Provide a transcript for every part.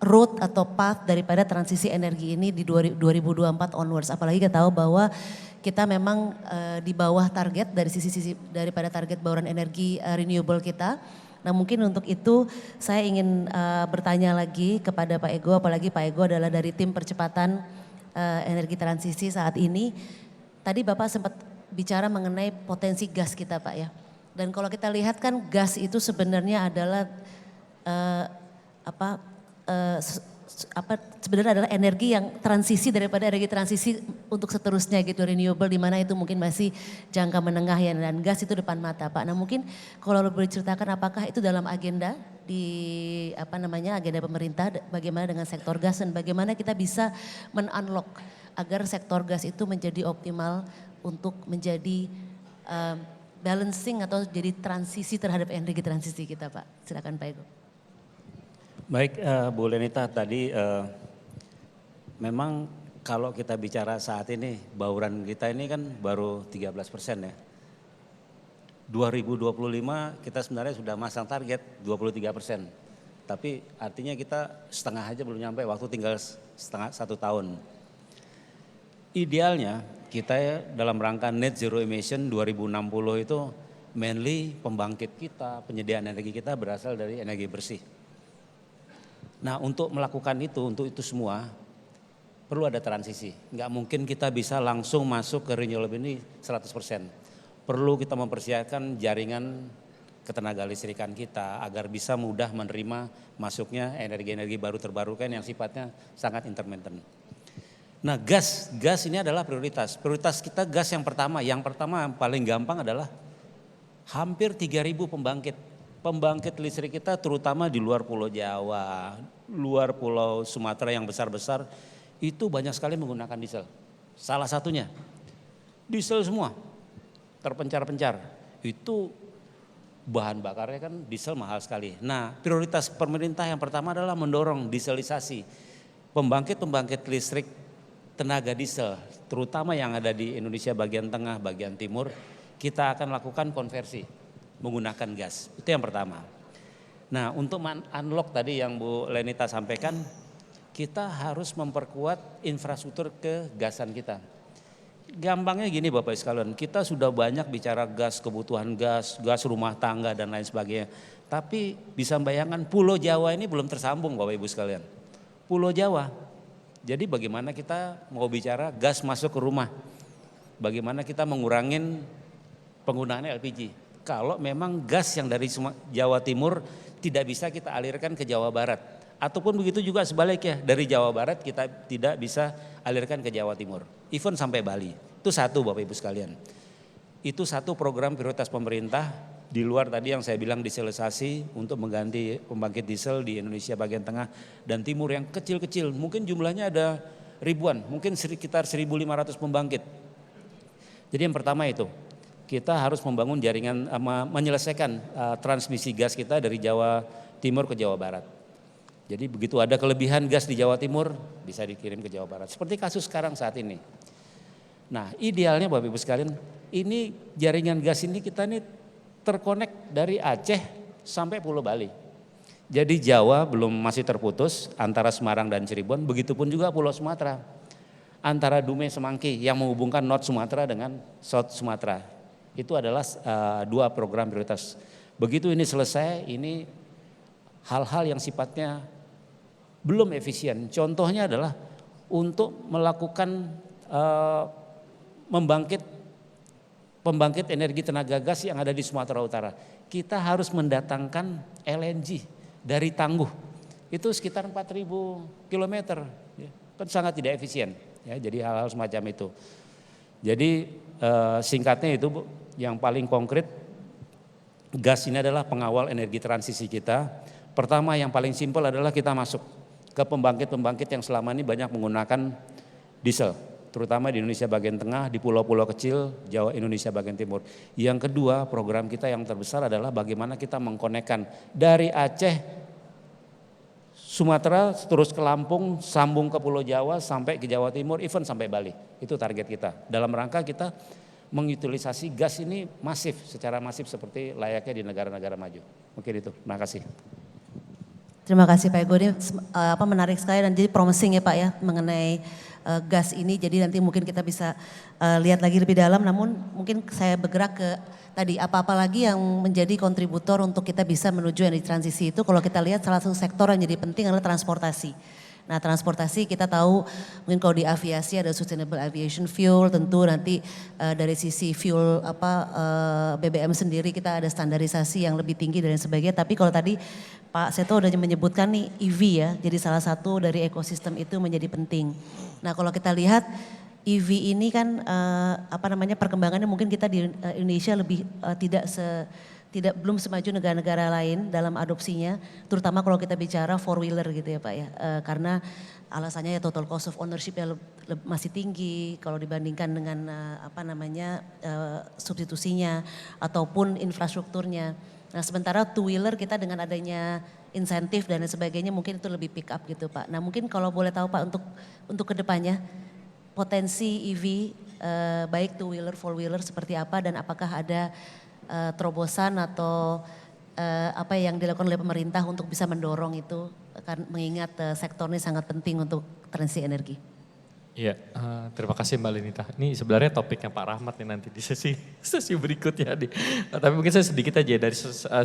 road atau path daripada transisi energi ini di 2024 onwards. Apalagi kita tahu bahwa kita memang di bawah target dari sisi daripada target bauran energi renewable kita. Nah mungkin untuk itu saya ingin bertanya lagi kepada Pak Ego, apalagi Pak Ego adalah dari tim percepatan energi transisi saat ini. Tadi Bapak sempat bicara mengenai potensi gas kita Pak ya. Dan kalau kita lihat kan gas itu sebenarnya adalah sebenarnya adalah energi yang transisi daripada energi transisi untuk seterusnya gitu, renewable, di mana itu mungkin masih jangka menengah ya, dan gas itu depan mata Pak. Nah mungkin kalau boleh ceritakan apakah itu dalam agenda di agenda pemerintah, bagaimana dengan sektor gas dan bagaimana kita bisa men-unlock agar sektor gas itu menjadi optimal untuk menjadi balancing atau jadi transisi terhadap energi transisi kita Pak. Silakan Pak Ego. Baik Bu Lenita, tadi memang kalau kita bicara saat ini bauran kita ini kan baru 13% ya. 2025 kita sebenarnya sudah masang target 23%. Tapi artinya kita setengah aja belum nyampe, waktu tinggal setengah 1 tahun. Idealnya kita dalam rangka net zero emission 2060 itu mainly pembangkit kita, penyediaan energi kita berasal dari energi bersih. Nah untuk melakukan itu, untuk itu semua perlu ada transisi. Nggak mungkin kita bisa langsung masuk ke renewable ini 100%. Perlu kita mempersiapkan jaringan ketenaga listrikan kita agar bisa mudah menerima masuknya energi-energi baru terbarukan yang sifatnya sangat intermittent. Nah gas ini adalah prioritas. Prioritas kita gas yang pertama paling gampang adalah hampir 3.000 pembangkit. Pembangkit listrik kita terutama di luar Pulau Jawa, luar Pulau Sumatera yang besar-besar itu banyak sekali menggunakan diesel. Salah satunya diesel semua terpencar-pencar. Itu bahan bakarnya kan diesel mahal sekali. Nah prioritas pemerintah yang pertama adalah mendorong dieselisasi. Pembangkit listrik tenaga diesel terutama yang ada di Indonesia bagian tengah, bagian timur, kita akan lakukan konversi menggunakan gas. Itu yang pertama. Nah untuk unlock tadi yang Bu Lenita sampaikan, kita harus memperkuat infrastruktur kegasan kita. Gampangnya gini Bapak sekalian, kita sudah banyak bicara gas, kebutuhan gas rumah tangga dan lain sebagainya. Tapi bisa bayangkan Pulau Jawa ini belum tersambung Bapak Ibu sekalian. Pulau Jawa. Jadi bagaimana kita mau bicara gas masuk ke rumah? Bagaimana kita mengurangin penggunaan LPG? Kalau memang gas yang dari Jawa Timur tidak bisa kita alirkan ke Jawa Barat. Ataupun begitu juga sebaliknya, dari Jawa Barat kita tidak bisa alirkan ke Jawa Timur. Even sampai Bali. Itu satu Bapak Ibu sekalian. Itu satu program prioritas pemerintah di luar tadi yang saya bilang dieselisasi untuk mengganti pembangkit diesel di Indonesia bagian tengah dan timur yang kecil-kecil. Mungkin jumlahnya ada ribuan, mungkin sekitar 1.500 pembangkit. Jadi yang pertama itu, kita harus membangun jaringan, menyelesaikan transmisi gas kita dari Jawa Timur ke Jawa Barat. Jadi begitu ada kelebihan gas di Jawa Timur bisa dikirim ke Jawa Barat. Seperti kasus sekarang saat ini. Nah idealnya Bapak Ibu sekalian, ini jaringan gas ini kita ini terkonek dari Aceh sampai Pulau Bali. Jadi Jawa masih terputus antara Semarang dan Cirebon, begitupun juga Pulau Sumatera. Antara Dumai Semanggi yang menghubungkan North Sumatera dengan South Sumatera. Itu adalah dua program prioritas. Begitu ini selesai, ini hal-hal yang sifatnya belum efisien. Contohnya adalah untuk melakukan pembangkit energi tenaga gas yang ada di Sumatera Utara. Kita harus mendatangkan LNG dari Tangguh. Itu sekitar 4.000 kilometer. Kan sangat tidak efisien. Ya, jadi hal-hal semacam itu. Jadi singkatnya itu Bu, yang paling konkret gas ini adalah pengawal energi transisi kita. Pertama yang paling simpel adalah kita masuk ke pembangkit-pembangkit yang selama ini banyak menggunakan diesel. Terutama di Indonesia bagian tengah, di pulau-pulau kecil, Jawa Indonesia bagian timur. Yang kedua program kita yang terbesar adalah bagaimana kita mengkonekkan dari Aceh, Sumatera, terus ke Lampung, sambung ke Pulau Jawa, sampai ke Jawa Timur, even sampai Bali. Itu target kita. Dalam rangka kita mengutilisasi gas ini secara masif seperti layaknya di negara-negara maju. Mungkin itu, terima kasih. Terima kasih Pak Ego, ini menarik sekali dan jadi promising ya Pak ya mengenai gas ini. Jadi nanti mungkin kita bisa lihat lagi lebih dalam, namun mungkin saya bergerak ke tadi apa-apa lagi yang menjadi kontributor untuk kita bisa menuju energi transisi itu. Kalau kita lihat salah satu sektor yang jadi penting adalah transportasi. Nah transportasi kita tahu mungkin kalau di aviasi ada sustainable aviation fuel, tentu nanti dari sisi fuel BBM sendiri kita ada standarisasi yang lebih tinggi dan sebagainya. Tapi kalau tadi Pak Seto udah menyebutkan nih EV ya, jadi salah satu dari ekosistem itu menjadi penting. Nah kalau kita lihat EV ini kan perkembangannya mungkin kita di Indonesia lebih belum semaju negara-negara lain dalam adopsinya, terutama kalau kita bicara four wheeler gitu ya Pak ya, karena alasannya ya total cost of ownership masih tinggi kalau dibandingkan dengan substitusinya ataupun infrastrukturnya. Nah sementara two wheeler kita dengan adanya insentif dan sebagainya mungkin itu lebih pick up gitu Pak. Nah mungkin kalau boleh tahu Pak untuk kedepannya potensi EV baik two wheeler, four wheeler seperti apa dan apakah ada terobosan atau apa yang dilakukan oleh pemerintah untuk bisa mendorong itu, kan mengingat sektor ini sangat penting untuk transisi energi. Iya, terima kasih Mbak Lenita. Ini sebenarnya topiknya Pak Rahmat nih nanti di sesi berikutnya nih. Tapi mungkin saya sedikit aja dari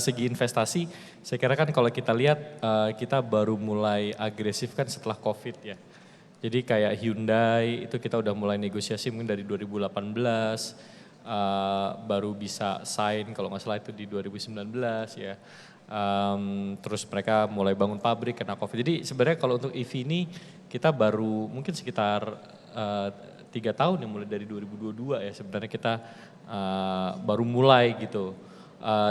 segi investasi. Saya kira kan kalau kita lihat kita baru mulai agresif kan setelah COVID ya. Jadi kayak Hyundai itu kita udah mulai negosiasi mungkin dari 2018. Baru bisa sign kalau nggak salah itu di 2019 ya. Terus mereka mulai bangun pabrik kena COVID. Jadi sebenarnya kalau untuk EV ini kita baru mungkin sekitar 3 tahun ya, mulai dari 2022 ya sebenarnya kita baru mulai gitu.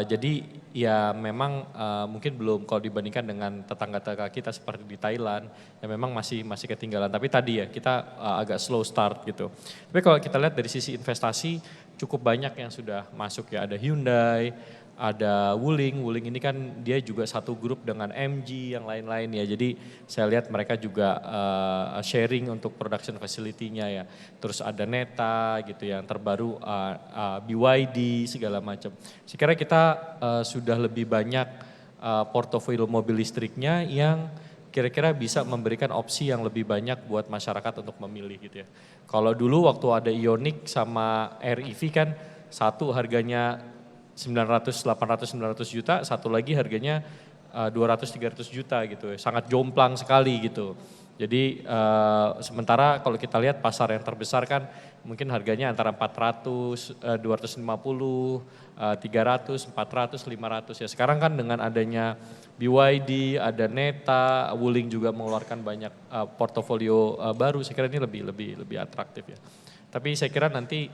Jadi ya memang mungkin belum kalau dibandingkan dengan tetangga-tetangga kita seperti di Thailand ya memang masih ketinggalan. Tapi tadi ya kita agak slow start gitu. Tapi kalau kita lihat dari sisi investasi cukup banyak yang sudah masuk ya, ada Hyundai, ada Wuling. Wuling ini kan dia juga satu grup dengan MG yang lain-lain ya. Jadi saya lihat mereka juga sharing untuk production facility-nya ya. Terus ada Neta gitu yang terbaru, BYD segala macam. Sekiranya kita sudah lebih banyak portofolio mobil listriknya yang kira-kira bisa memberikan opsi yang lebih banyak buat masyarakat untuk memilih gitu ya. Kalau dulu waktu ada Ioniq sama REV kan satu harganya 900, 800, 900 juta, satu lagi harganya 200, 300 juta gitu ya. Sangat jomplang sekali gitu. Jadi sementara kalau kita lihat pasar yang terbesar kan mungkin harganya antara 400, 250, 300, 400, 500 ya. Sekarang kan dengan adanya BYD, ada Neta, Wuling juga mengeluarkan banyak portofolio baru. Saya kira ini lebih atraktif ya. Tapi saya kira nanti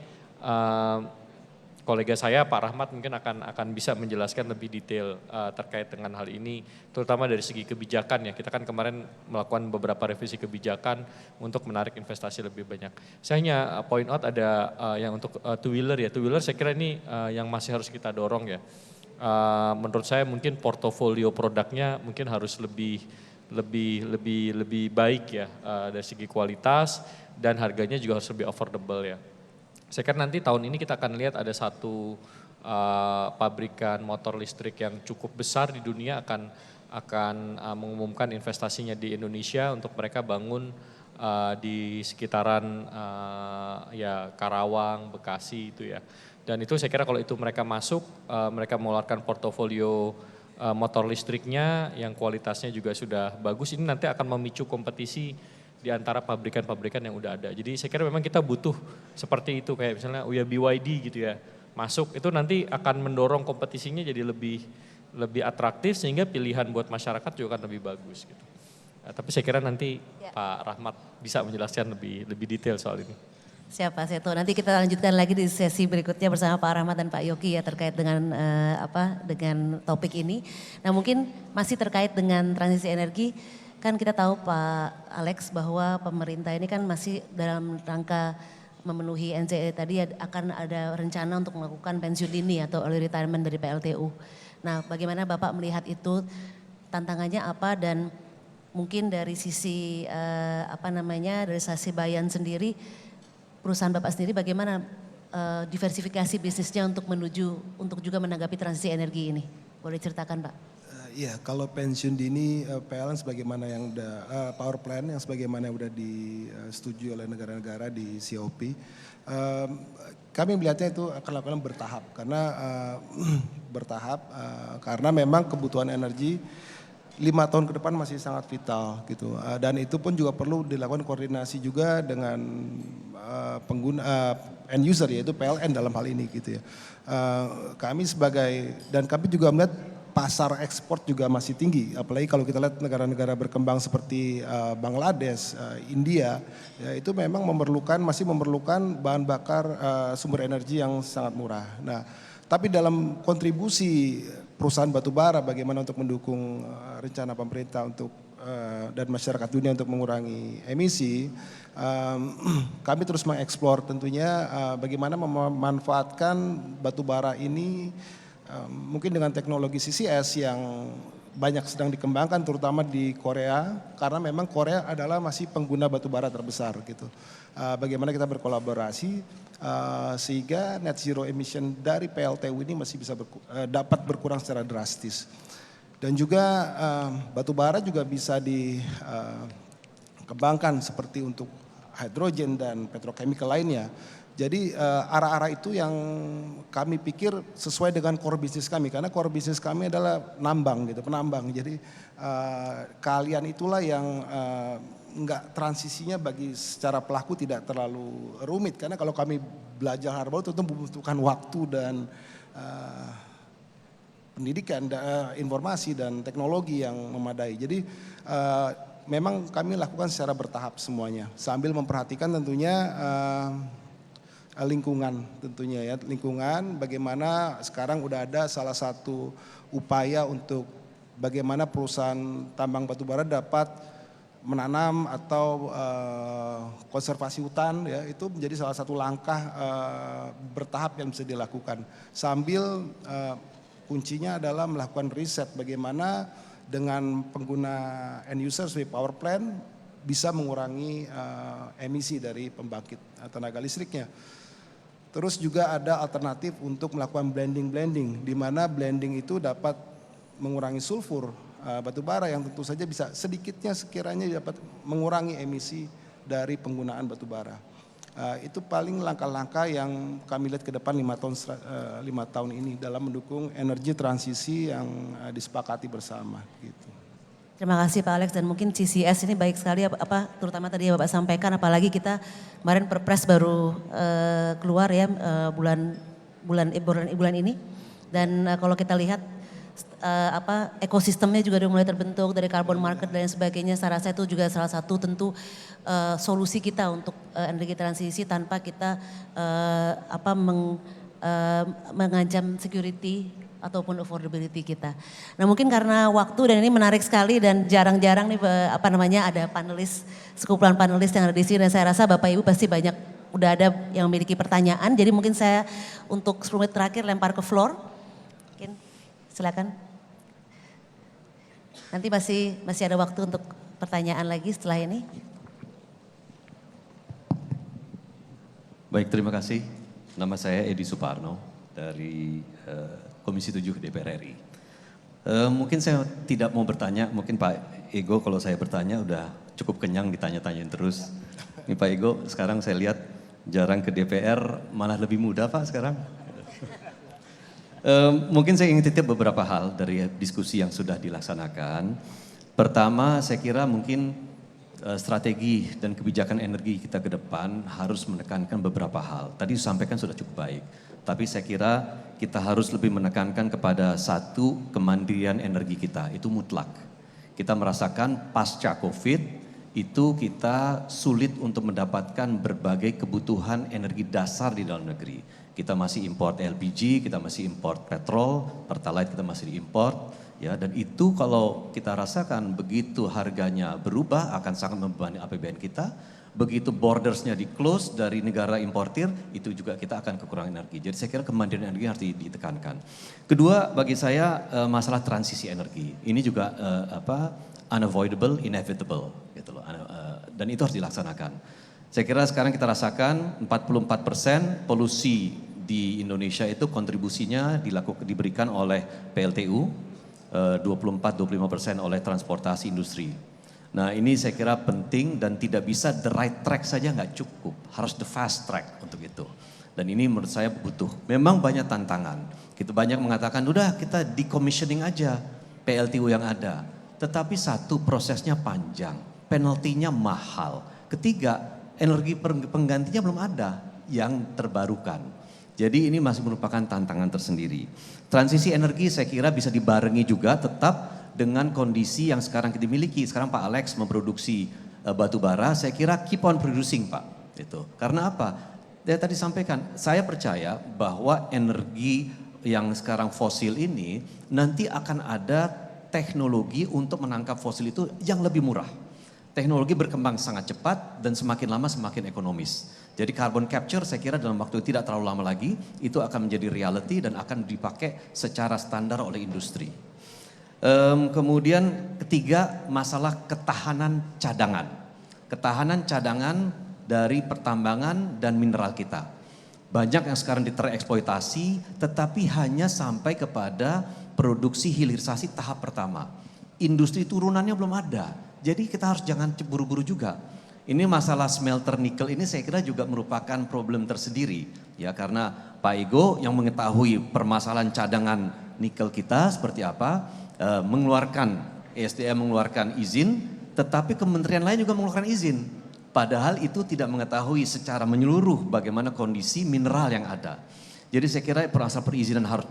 kolega saya Pak Rahmat mungkin akan bisa menjelaskan lebih detail terkait dengan hal ini, terutama dari segi kebijakan ya. Kita kan kemarin melakukan beberapa revisi kebijakan untuk menarik investasi lebih banyak. Saya hanya point out ada yang untuk two wheeler ya. Two wheeler saya kira ini yang masih harus kita dorong ya. Menurut saya mungkin portofolio produknya mungkin harus lebih baik ya dari segi kualitas dan harganya juga harus lebih affordable ya. Saya kira nanti tahun ini kita akan lihat ada satu pabrikan motor listrik yang cukup besar di dunia akan mengumumkan investasinya di Indonesia untuk mereka bangun di sekitaran ya Karawang, Bekasi itu ya. Dan itu saya kira kalau itu mereka masuk, mereka mengeluarkan portofolio motor listriknya yang kualitasnya juga sudah bagus, ini nanti akan memicu kompetisi di antara pabrikan-pabrikan yang udah ada. Jadi saya kira memang kita butuh seperti itu, kayak misalnya BYD gitu ya, masuk itu nanti akan mendorong kompetisinya jadi lebih atraktif sehingga pilihan buat masyarakat juga akan lebih bagus gitu. Tapi saya kira nanti ya, Pak Rahmat bisa menjelaskan lebih detail soal ini. Siapa Seto, nanti kita lanjutkan lagi di sesi berikutnya bersama Pak Rahmat dan Pak Yogi ya terkait dengan dengan topik ini. Nah mungkin masih terkait dengan transisi energi, kan kita tahu Pak Alex bahwa pemerintah ini kan masih dalam rangka memenuhi NZE tadi akan ada rencana untuk melakukan pensiun dini atau early retirement dari PLTU. Nah bagaimana Bapak melihat itu, tantangannya apa, dan mungkin dari sisi dari sisi Bayan sendiri, perusahaan Bapak sendiri bagaimana diversifikasi bisnisnya untuk juga menanggapi transisi energi ini? Boleh ceritakan Pak? Iya, kalau pensiun dini PLN sebagaimana yang udah power plan yang sebagaimana yang udah disetujui oleh negara-negara di COP, kami melihatnya itu akan lakukan bertahap karena karena memang kebutuhan energi 5 tahun ke depan masih sangat vital gitu, dan itu pun juga perlu dilakukan koordinasi juga dengan pengguna end user yaitu PLN dalam hal ini gitu ya. Kami juga melihat pasar ekspor juga masih tinggi, apalagi kalau kita lihat negara-negara berkembang seperti Bangladesh, India, ya itu memang masih memerlukan bahan bakar sumber energi yang sangat murah. Nah, tapi dalam kontribusi perusahaan batubara bagaimana untuk mendukung rencana pemerintah untuk dan masyarakat dunia untuk mengurangi emisi, kami terus mengeksplor tentunya bagaimana memanfaatkan batubara ini. Mungkin dengan teknologi CCS yang banyak sedang dikembangkan terutama di Korea karena memang Korea adalah masih pengguna batu bara terbesar gitu. Bagaimana kita berkolaborasi sehingga net zero emission dari PLTU ini masih bisa dapat berkurang secara drastis. Dan juga batu bara juga bisa dikembangkan seperti untuk hidrogen dan petrochemical lainnya. Jadi arah-arah itu yang kami pikir sesuai dengan core bisnis kami karena core bisnis kami adalah penambang. Jadi kalian itulah yang enggak transisinya bagi secara pelaku tidak terlalu rumit karena kalau kami belajar hal baru tentu membutuhkan waktu dan pendidikan, informasi dan teknologi yang memadai. Jadi memang kami lakukan secara bertahap semuanya sambil memperhatikan tentunya lingkungan tentunya ya, lingkungan bagaimana sekarang udah ada salah satu upaya untuk bagaimana perusahaan tambang batubara dapat menanam atau konservasi hutan ya, itu menjadi salah satu langkah bertahap yang bisa dilakukan sambil kuncinya adalah melakukan riset bagaimana dengan pengguna end user sebagai power plant bisa mengurangi emisi dari pembangkit tenaga listriknya. Terus juga ada alternatif untuk melakukan blending, di mana blending itu dapat mengurangi sulfur batu bara yang tentu saja bisa sedikitnya sekiranya dapat mengurangi emisi dari penggunaan batu bara. Itu paling langkah-langkah yang kami lihat ke depan 5 tahun ini dalam mendukung energi transisi yang disepakati bersama gitu. Terima kasih Pak Alex dan mungkin CCS ini baik sekali terutama tadi yang Bapak sampaikan apalagi kita kemarin Perpres baru keluar ya bulan ini dan kalau kita lihat ekosistemnya juga sudah mulai terbentuk dari carbon market dan sebagainya. Saya rasa itu juga salah satu tentu solusi kita untuk energi transisi tanpa kita mengancam security ataupun affordability kita. Nah mungkin karena waktu dan ini menarik sekali dan jarang-jarang nih ada panelis, sekumpulan panelis yang ada di sini dan saya rasa Bapak Ibu pasti banyak udah ada yang memiliki pertanyaan. Jadi mungkin saya untuk 10 menit terakhir lempar ke floor. Mungkin silakan. Nanti masih ada waktu untuk pertanyaan lagi setelah ini. Baik, terima kasih. Nama saya Edi Suparno dari Komisi 7 DPR RI. Mungkin saya tidak mau bertanya, mungkin Pak Ego kalau saya bertanya udah cukup kenyang ditanya-tanyain terus. Ini Pak Ego sekarang saya lihat jarang ke DPR, malah lebih muda Pak sekarang. Mungkin saya ingin titip beberapa hal dari diskusi yang sudah dilaksanakan. Pertama saya kira mungkin strategi dan kebijakan energi kita ke depan harus menekankan beberapa hal. Tadi disampaikan sudah cukup baik. Tapi saya kira kita harus lebih menekankan kepada satu kemandirian energi kita, itu mutlak. Kita merasakan pasca COVID itu kita sulit untuk mendapatkan berbagai kebutuhan energi dasar di dalam negeri. Kita masih import LPG, kita masih import petrol, pertalite kita masih diimport. Ya, dan itu kalau kita rasakan begitu harganya berubah akan sangat membebani APBN kita. Begitu bordersnya di close dari negara importir, itu juga kita akan kekurangan energi. Jadi saya kira kemandirian energi harus ditekankan. Kedua, bagi saya masalah transisi energi. Ini juga unavoidable, inevitable gitu loh. Dan itu harus dilaksanakan. Saya kira sekarang kita rasakan 44% polusi di Indonesia itu kontribusinya diberikan oleh PLTU. 24-25% oleh transportasi industri. Nah ini saya kira penting dan tidak bisa the right track saja nggak cukup, harus the fast track untuk itu. Dan ini menurut saya butuh, memang banyak tantangan. Kita banyak mengatakan udah kita decommissioning aja PLTU yang ada. Tetapi satu, prosesnya panjang, penaltinya mahal. Ketiga, energi penggantinya belum ada yang terbarukan. Jadi ini masih merupakan tantangan tersendiri. Transisi energi saya kira bisa dibarengi juga tetap dengan kondisi yang sekarang kita miliki. Sekarang Pak Alex memproduksi batu bara, saya kira keep on producing Pak. Itu. Karena apa? Saya tadi sampaikan, saya percaya bahwa energi yang sekarang fosil ini nanti akan ada teknologi untuk menangkap fosil itu yang lebih murah. Teknologi berkembang sangat cepat dan semakin lama semakin ekonomis. Jadi carbon capture saya kira dalam waktu tidak terlalu lama lagi itu akan menjadi reality dan akan dipakai secara standar oleh industri. Kemudian ketiga, masalah ketahanan cadangan. Ketahanan cadangan dari pertambangan dan mineral kita. Banyak yang sekarang tereksploitasi tetapi hanya sampai kepada produksi hilirisasi tahap pertama. Industri turunannya belum ada. Jadi kita harus jangan buru-buru juga. Ini masalah smelter nikel ini saya kira juga merupakan problem tersendiri. Ya karena Pak Ego yang mengetahui permasalahan cadangan nikel kita seperti apa, mengeluarkan ESDM mengeluarkan izin, tetapi kementerian lain juga mengeluarkan izin. Padahal itu tidak mengetahui secara menyeluruh bagaimana kondisi mineral yang ada. Jadi saya kira perasaan perizinan harus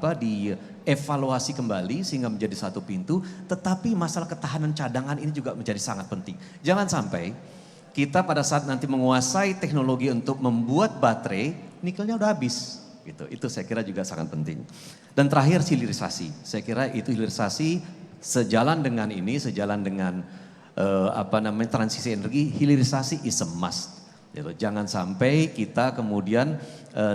dievaluasi kembali sehingga menjadi satu pintu. Tetapi masalah ketahanan cadangan ini juga menjadi sangat penting. Jangan sampai kita pada saat nanti menguasai teknologi untuk membuat baterai, nikelnya udah habis. Gitu. Itu saya kira juga sangat penting. Dan terakhir hilirisasi. Saya kira itu hilirisasi sejalan dengan ini, sejalan dengan transisi energi, hilirisasi is a must. Gitu. Jangan sampai kita kemudian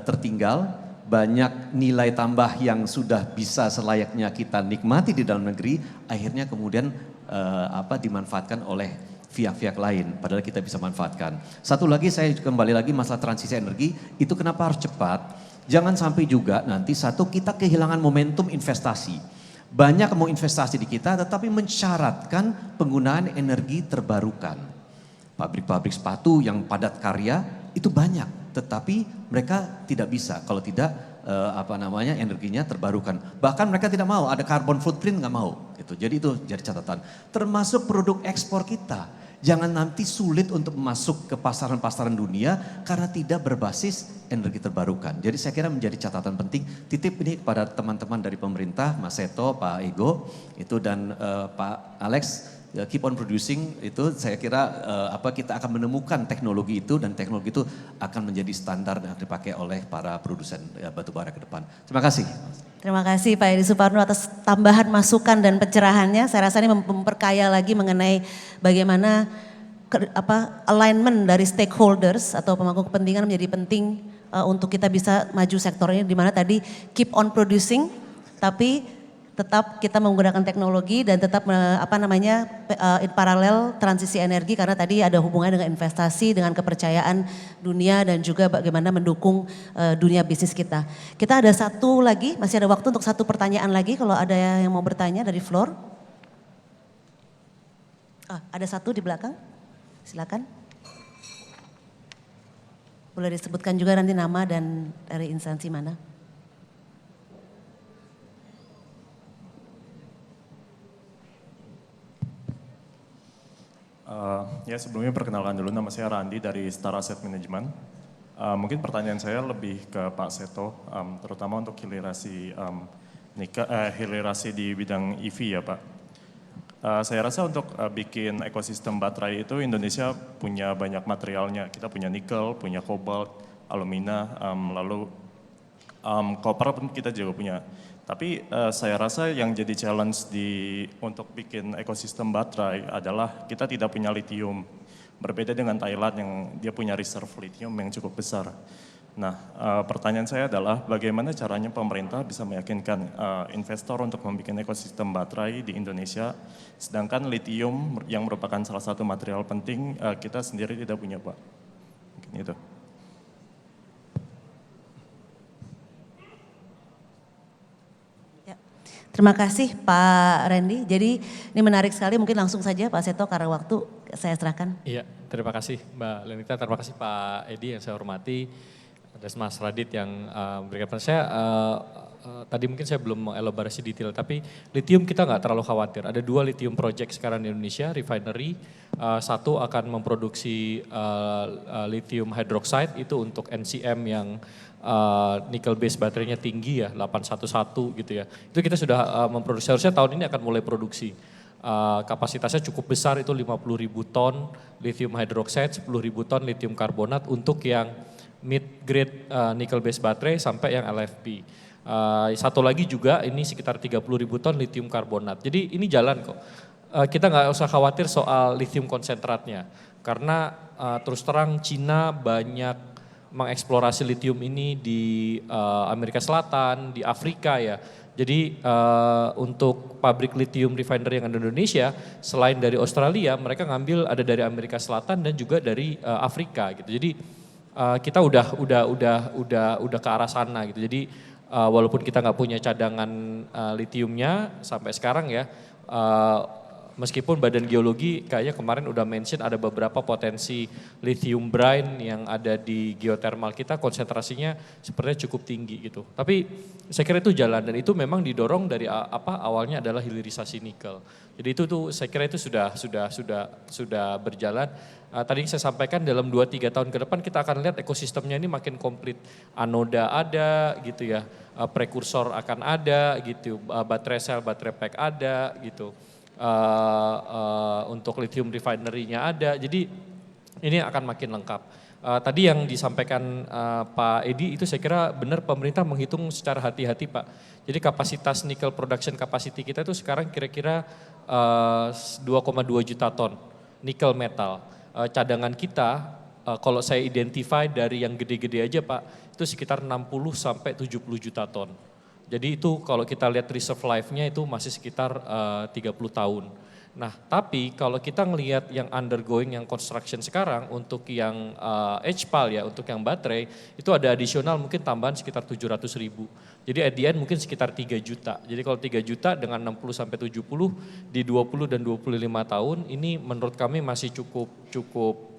tertinggal, banyak nilai tambah yang sudah bisa selayaknya kita nikmati di dalam negeri, akhirnya kemudian dimanfaatkan oleh pihak-pihak lain, padahal kita bisa manfaatkan. Satu lagi saya kembali lagi masalah transisi energi, itu kenapa harus cepat? Jangan sampai juga nanti kita kehilangan momentum investasi. Banyak mau investasi di kita tetapi mensyaratkan penggunaan energi terbarukan. Pabrik-pabrik sepatu yang padat karya itu banyak, tetapi mereka tidak bisa kalau tidak energinya terbarukan. Bahkan mereka tidak mau ada carbon footprint, nggak mau. Gitu. Jadi itu jadi catatan. Termasuk produk ekspor kita. Jangan nanti sulit untuk masuk ke pasaran-pasaran dunia karena tidak berbasis energi terbarukan. Jadi saya kira menjadi catatan penting. Titip ini kepada teman-teman dari pemerintah, Mas Seto, Pak Ego, itu dan Pak Alex, keep on producing itu. Saya kira kita akan menemukan teknologi itu dan teknologi itu akan menjadi standar yang dipakai oleh para produsen batubara ke depan. Terima kasih. Terima kasih Pak Edi Suparno atas tambahan masukan dan pencerahannya. Saya rasa ini memperkaya lagi mengenai bagaimana alignment dari stakeholders atau pemangku kepentingan menjadi penting untuk kita bisa maju sektor ini, di mana tadi keep on producing tapi tetap kita menggunakan teknologi dan tetap in paralel transisi energi, karena tadi ada hubungannya dengan investasi, dengan kepercayaan dunia dan juga bagaimana mendukung dunia bisnis kita. Kita ada satu lagi, masih ada waktu untuk satu pertanyaan lagi kalau ada yang mau bertanya dari floor. Ada satu di belakang, silakan. Boleh disebutkan juga nanti nama dan dari instansi mana. Sebelumnya perkenalkan dulu, nama saya Randi dari Star Asset Management. Mungkin pertanyaan saya lebih ke Pak Seto, terutama untuk hilirisasi di bidang EV ya Pak. Saya rasa untuk bikin ekosistem baterai itu Indonesia punya banyak materialnya. Kita punya nikel, punya kobalt, alumina, lalu koper pun kita juga punya. Tapi saya rasa yang jadi challenge untuk bikin ekosistem baterai adalah kita tidak punya lithium. Berbeda dengan Thailand yang dia punya reserve lithium yang cukup besar. Nah, pertanyaan saya adalah bagaimana caranya pemerintah bisa meyakinkan investor untuk membuat ekosistem baterai di Indonesia, sedangkan lithium yang merupakan salah satu material penting kita sendiri tidak punya, Pak. Mungkin itu. Terima kasih Pak Randy. Jadi ini menarik sekali, mungkin langsung saja Pak Seto karena waktu saya serahkan. Iya, terima kasih Mbak Lenita, terima kasih Pak Edi yang saya hormati, dan Mas Radit yang memberikan saya. Tadi mungkin saya belum mengelaborasi detail, tapi lithium kita nggak terlalu khawatir. Ada 2 lithium project sekarang di Indonesia, refinery. Satu akan memproduksi lithium hydroxide itu untuk NCM yang nickel base baterainya tinggi ya, 811 gitu ya. Itu kita sudah memproduksi, harusnya tahun ini akan mulai produksi. Kapasitasnya cukup besar, itu 50.000 ton lithium hydroxide, 10.000 ton lithium karbonat untuk yang mid grade nickel base baterai sampai yang LFP. Satu lagi juga ini sekitar 30.000 ton lithium karbonat. Jadi ini jalan kok. Kita nggak usah khawatir soal lithium konsentratnya, karena terus terang Cina banyak mengeksplorasi lithium ini di Amerika Selatan, di Afrika ya. Jadi untuk pabrik lithium refinery yang ada di Indonesia, selain dari Australia, mereka ngambil ada dari Amerika Selatan dan juga dari Afrika gitu. Jadi kita udah ke arah sana gitu. Jadi walaupun kita nggak punya cadangan lithiumnya sampai sekarang ya, meskipun Badan Geologi kayaknya kemarin udah mention ada beberapa potensi lithium brine yang ada di geothermal kita, konsentrasinya sepertinya cukup tinggi gitu. Tapi saya kira itu jalan, dan itu memang didorong dari awalnya adalah hilirisasi nikel. Jadi itu tuh saya kira itu sudah berjalan. Tadi saya sampaikan dalam 2-3 tahun ke depan kita akan lihat ekosistemnya ini makin komplit. Anoda ada gitu ya, prekursor akan ada gitu, baterai sel, baterai pack ada gitu. Untuk lithium refinery-nya ada, jadi ini akan makin lengkap. Tadi yang disampaikan Pak Edi itu saya kira benar, pemerintah menghitung secara hati-hati Pak. Jadi kapasitas nickel production capacity kita itu sekarang kira-kira 2,2 juta ton nickel metal. Cadangan kita kalau saya identify dari yang gede-gede aja Pak, itu sekitar 60 sampai 70 juta ton. Jadi itu kalau kita lihat reserve life-nya itu masih sekitar 30 tahun. Nah tapi kalau kita ngelihat yang undergoing, yang construction sekarang untuk yang HPAL ya, untuk yang baterai, itu ada additional mungkin tambahan sekitar 700.000. Jadi at the end mungkin sekitar 3 juta. Jadi kalau 3 juta dengan 60 sampai 70 di 20 dan 25 tahun, ini menurut kami masih cukup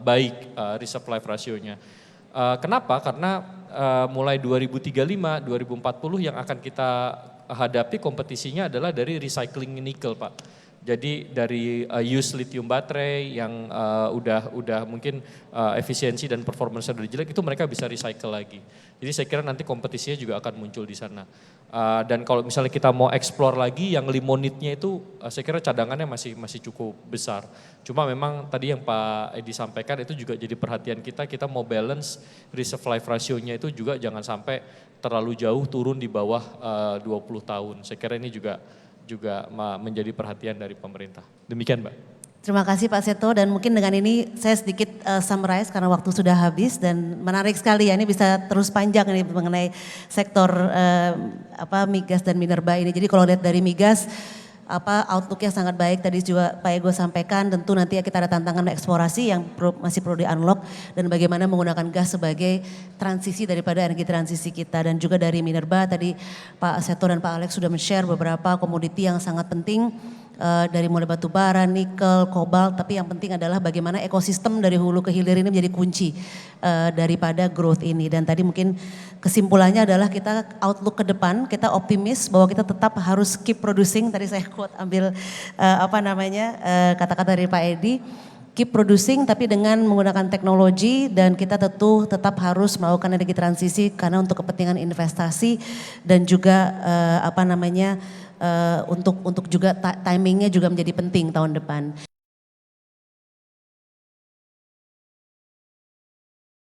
baik reserve life ratio-nya. Kenapa? Karena mulai 2035, 2040 yang akan kita hadapi kompetisinya adalah dari recycling nikel Pak. Jadi dari use lithium baterai yang udah mungkin efisiensi dan performance udah jelek, itu mereka bisa recycle lagi. Jadi saya kira nanti kompetisinya juga akan muncul di sana. Dan kalau misalnya kita mau explore lagi yang limonitnya itu saya kira cadangannya masih cukup besar. Cuma memang tadi yang Pak Edi sampaikan itu juga jadi perhatian kita mau balance reserve life ratio-nya itu juga jangan sampai terlalu jauh turun di bawah 20 tahun. Saya kira ini juga menjadi perhatian dari pemerintah. Demikian Mbak. Terima kasih Pak Seto, dan mungkin dengan ini saya sedikit summarize karena waktu sudah habis, dan menarik sekali ya, ini bisa terus panjang ini mengenai sektor migas dan minerba ini. Jadi kalau lihat dari migas, outlooknya sangat baik, tadi juga Pak Ego sampaikan, tentu nanti kita ada tantangan eksplorasi yang masih perlu di unlock, dan bagaimana menggunakan gas sebagai transisi daripada energi transisi kita. Dan juga dari minerba tadi Pak Seto dan Pak Alex sudah men-share beberapa komoditi yang sangat penting, dari mulai batu bara, nikel, kobalt, tapi yang penting adalah bagaimana ekosistem dari hulu ke hilir ini menjadi kunci daripada growth ini. Dan tadi mungkin kesimpulannya adalah kita outlook ke depan, kita optimis bahwa kita tetap harus keep producing, tadi saya quote ambil kata-kata dari Pak Edi, keep producing tapi dengan menggunakan teknologi, dan kita tentu tetap harus melakukan energi transisi karena untuk kepentingan investasi dan juga untuk juga timingnya juga menjadi penting tahun depan.